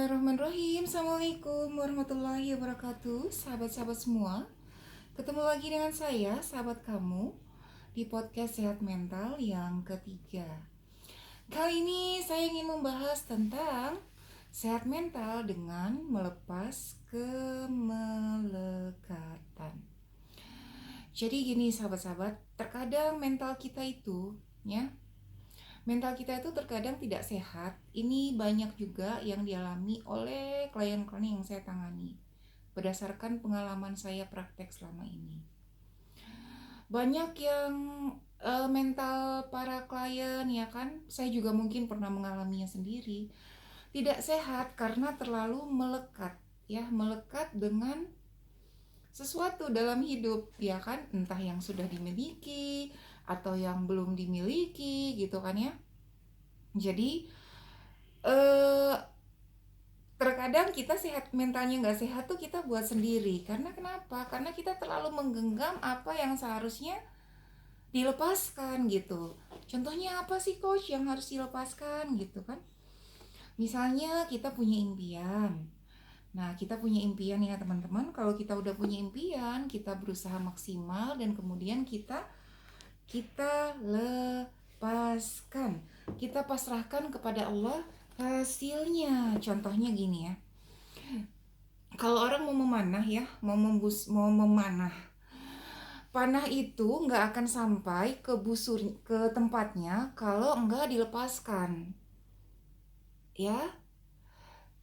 Bismillahirrahmanirrahim. Assalamualaikum warahmatullahi wabarakatuh. Sahabat-sahabat semua, ketemu lagi dengan saya, sahabat kamu, di podcast Sehat Mental yang ketiga. Kali ini saya ingin membahas tentang sehat mental dengan melepas kemelekatan. Jadi gini sahabat-sahabat, terkadang mental kita itu terkadang tidak sehat. Ini banyak juga yang dialami oleh klien-klien yang saya tangani berdasarkan pengalaman saya praktek selama ini. Banyak yang mental para klien, ya kan, saya juga mungkin pernah mengalaminya sendiri, tidak sehat karena terlalu melekat dengan sesuatu dalam hidup, ya kan, entah yang sudah dimiliki atau yang belum dimiliki gitu kan ya. Jadi terkadang kita sehat mentalnya nggak sehat tuh kita buat sendiri. Karena kenapa? Karena kita terlalu menggenggam apa yang seharusnya dilepaskan gitu. Contohnya apa sih coach yang harus dilepaskan gitu kan? Misalnya kita punya impian. Nah, kita punya impian ya teman-teman. Kalau kita udah punya impian, kita berusaha maksimal dan kemudian kita lepaskan. Kita pasrahkan kepada Allah hasilnya. Contohnya gini ya. Kalau orang mau memanah ya, mau memanah. Panah itu nggak akan sampai ke tempatnya kalau nggak dilepaskan. Ya,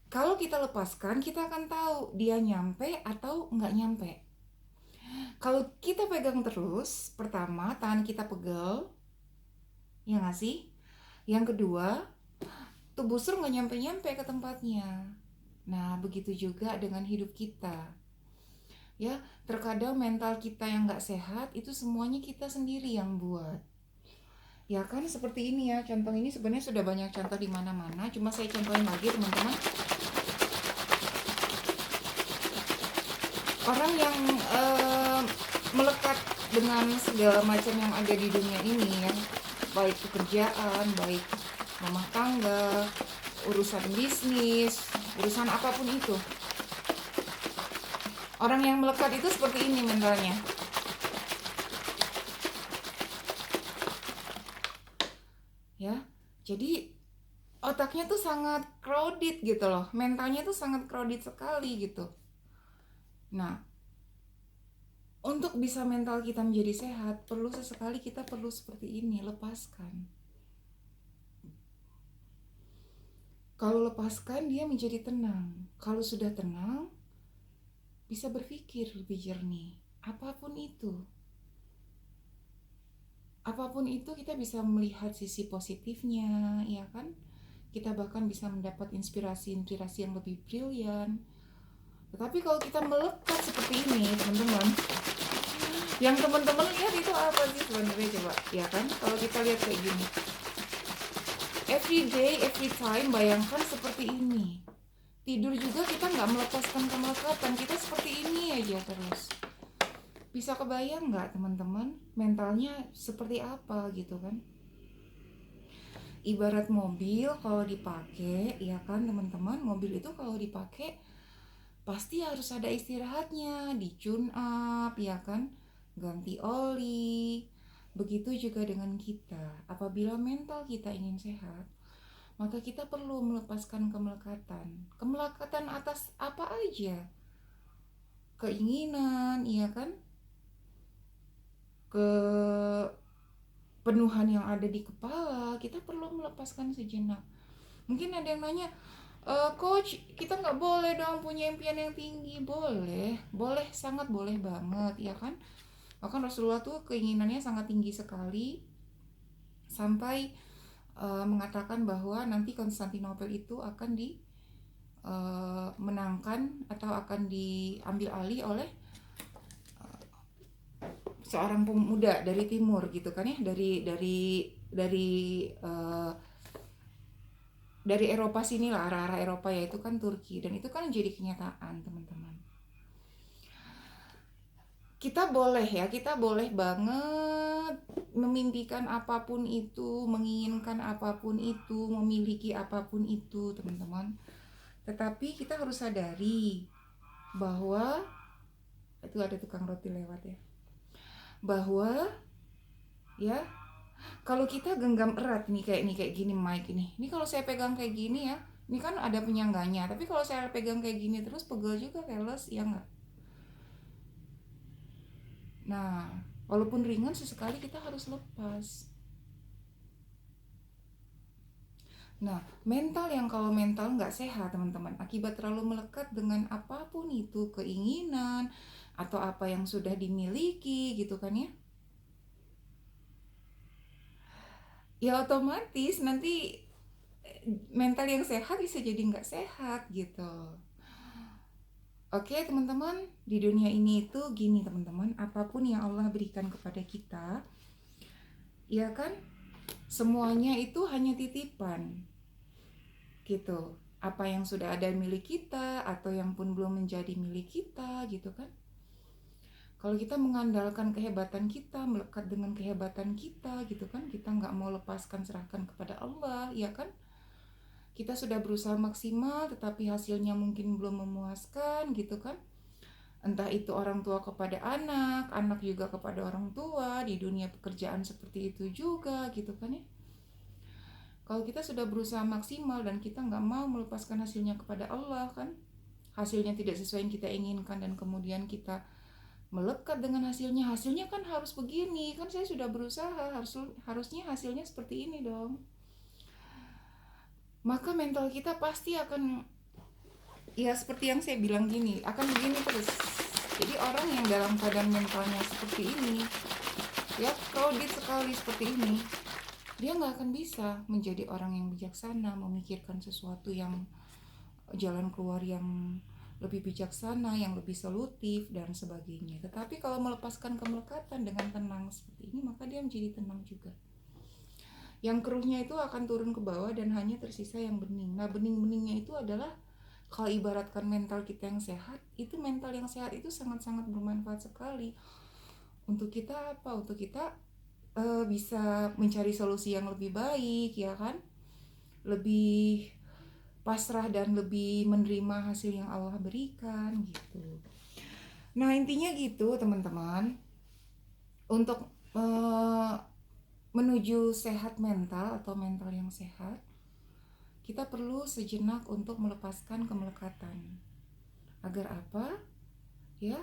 kalau kita lepaskan, kita akan tahu dia nyampe atau nggak nyampe. Kalau kita pegang terus, pertama tangan kita pegel, ya nggak sih? Yang kedua, tuh busur nggak nyampe-nyampe ke tempatnya. Nah, begitu juga dengan hidup kita. Ya, terkadang mental kita yang nggak sehat, itu semuanya kita sendiri yang buat. Ya kan, seperti ini ya. Contoh ini sebenarnya sudah banyak contoh di mana-mana. Cuma saya contohin lagi teman-teman. Orang yang melekat dengan segala macam yang ada di dunia ini ya, baik pekerjaan, baik rumah tangga, urusan bisnis, urusan apapun itu. Orang yang melekat itu seperti ini mentalnya. Ya, jadi otaknya tuh sangat crowded gitu loh. Mentalnya tuh sangat crowded sekali gitu. Nah, untuk bisa mental kita menjadi sehat, sesekali kita perlu seperti ini, lepaskan. Kalau lepaskan, dia menjadi tenang. Kalau sudah tenang, bisa berpikir lebih jernih. Apapun itu kita bisa melihat sisi positifnya, ya kan? Kita bahkan bisa mendapat inspirasi yang lebih brilian. Tetapi kalau kita melekat seperti ini, teman-teman, yang teman-teman lihat itu apa sih sebenarnya coba, ya kan? Kalau kita lihat kayak gini, every day, every time, bayangkan seperti ini. Tidur juga kita nggak melepaskan kemelekatan, kita seperti ini aja terus. Bisa kebayang nggak teman-teman mentalnya seperti apa gitu kan? Ibarat mobil kalau dipakai, ya kan teman-teman, mobil itu kalau dipakai pasti harus ada istirahatnya, di tune up, ya kan, ganti oli. Begitu juga dengan kita. Apabila mental kita ingin sehat, maka kita perlu melepaskan kemelekatan. Kemelekatan atas apa aja? Keinginan, iya kan? Kepenuhan yang ada di kepala, kita perlu melepaskan sejenak. Mungkin ada yang nanya, coach, kita nggak boleh dong punya impian yang tinggi. Boleh, sangat boleh banget, ya kan? Bahkan Rasulullah tuh keinginannya sangat tinggi sekali, sampai mengatakan bahwa nanti Konstantinopel itu akan dimenangkan atau akan diambil alih oleh seorang pemuda dari timur gitu kan ya, dari Eropa sinilah, arah-arah Eropa, yaitu kan Turki, dan itu kan jadi kenyataan teman-teman. Kita boleh banget memimpikan apapun itu, menginginkan apapun itu, memiliki apapun itu teman-teman. Tetapi kita harus sadari bahwa itu ada tukang roti lewat ya. Bahwa ya, kalau kita genggam erat nih kayak gini mic ini. Ini kalau saya pegang kayak gini ya, ini kan ada penyangganya. Tapi kalau saya pegang kayak gini terus pegel juga, keles ya enggak? Nah, walaupun ringan sesekali kita harus lepas. Nah, kalau mental nggak sehat teman-teman, akibat terlalu melekat dengan apapun itu, keinginan, atau apa yang sudah dimiliki gitu kan ya. Ya otomatis nanti mental yang sehat bisa jadi nggak sehat gitu. Oke teman-teman, di dunia ini itu gini teman-teman, apapun yang Allah berikan kepada kita, ya kan, semuanya itu hanya titipan gitu. Apa yang sudah ada milik kita atau yang pun belum menjadi milik kita gitu kan. Kalau kita mengandalkan kehebatan kita, melekat dengan kehebatan kita gitu kan, kita nggak mau lepaskan, serahkan kepada Allah, ya kan. Kita sudah berusaha maksimal tetapi hasilnya mungkin belum memuaskan gitu kan. Entah itu orang tua kepada anak, anak juga kepada orang tua, di dunia pekerjaan seperti itu juga gitu kan ya. Kalau kita sudah berusaha maksimal dan kita nggak mau melepaskan hasilnya kepada Allah kan, hasilnya tidak sesuai yang kita inginkan dan kemudian kita melekat dengan hasilnya kan harus begini, kan saya sudah berusaha, harusnya hasilnya seperti ini dong. Maka mental kita pasti akan, ya seperti yang saya bilang gini, akan begini terus. Jadi orang yang dalam keadaan mentalnya seperti ini, ya crowded sekali seperti ini, dia nggak akan bisa menjadi orang yang bijaksana, memikirkan sesuatu yang jalan keluar yang lebih bijaksana, yang lebih solutif dan sebagainya. Tetapi kalau melepaskan kemelekatan dengan tenang seperti ini, maka dia menjadi tenang juga. Yang keruhnya itu akan turun ke bawah dan hanya tersisa yang bening. Nah, bening-beningnya itu adalah, kalau ibaratkan mental kita yang sehat, itu mental yang sehat itu sangat-sangat bermanfaat sekali untuk kita apa? Untuk kita bisa mencari solusi yang lebih baik, ya kan? Lebih pasrah dan lebih menerima hasil yang Allah berikan gitu. Nah, intinya gitu, teman-teman. Untuk menuju sehat mental atau mental yang sehat, kita perlu sejenak untuk melepaskan kemelekatan. Agar apa? Ya,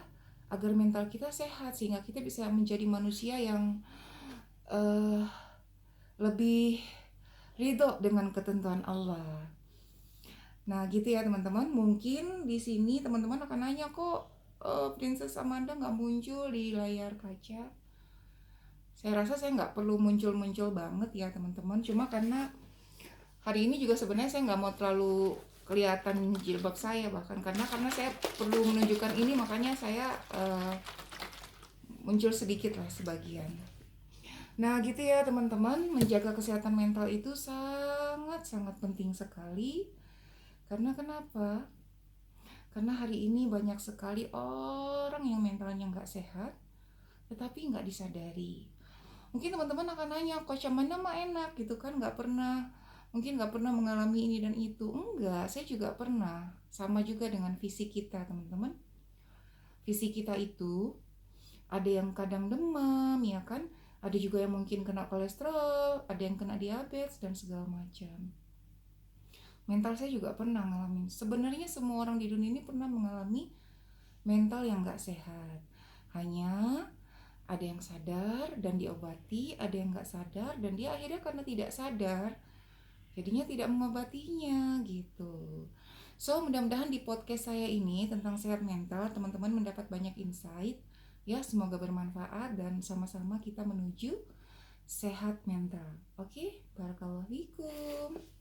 agar mental kita sehat sehingga kita bisa menjadi manusia yang lebih ridho dengan ketentuan Allah. Nah, gitu ya teman-teman. Mungkin di sini teman-teman akan nanya, kok Princess Amanda nggak muncul di layar kaca? Saya rasa saya nggak perlu muncul-muncul banget ya teman-teman. Cuma karena hari ini juga sebenarnya saya nggak mau terlalu kelihatan jilbab saya, bahkan karena saya perlu menunjukkan ini, makanya saya muncul sedikit lah sebagian. Nah gitu ya teman-teman, menjaga kesehatan mental itu sangat-sangat penting sekali. Karena kenapa? Karena hari ini banyak sekali orang yang mentalnya nggak sehat, tetapi nggak disadari. Mungkin teman-teman akan nanya, Coach Amanda mah enak gitu kan, mungkin nggak pernah mengalami ini dan itu. Enggak, saya juga pernah. Sama juga dengan fisik kita teman-teman. Fisik kita itu ada yang kadang demam, ya kan? Ada juga yang mungkin kena kolesterol, ada yang kena diabetes dan segala macam. Mental saya juga pernah ngalamin. Sebenarnya semua orang di dunia ini pernah mengalami mental yang gak sehat. Hanya ada yang sadar dan diobati, ada yang gak sadar dan dia akhirnya karena tidak sadar, jadinya tidak mengobatinya gitu. So, mudah-mudahan di podcast saya ini tentang sehat mental, teman-teman mendapat banyak insight. Ya, semoga bermanfaat dan sama-sama kita menuju sehat mental. Oke, barakallahu fikum.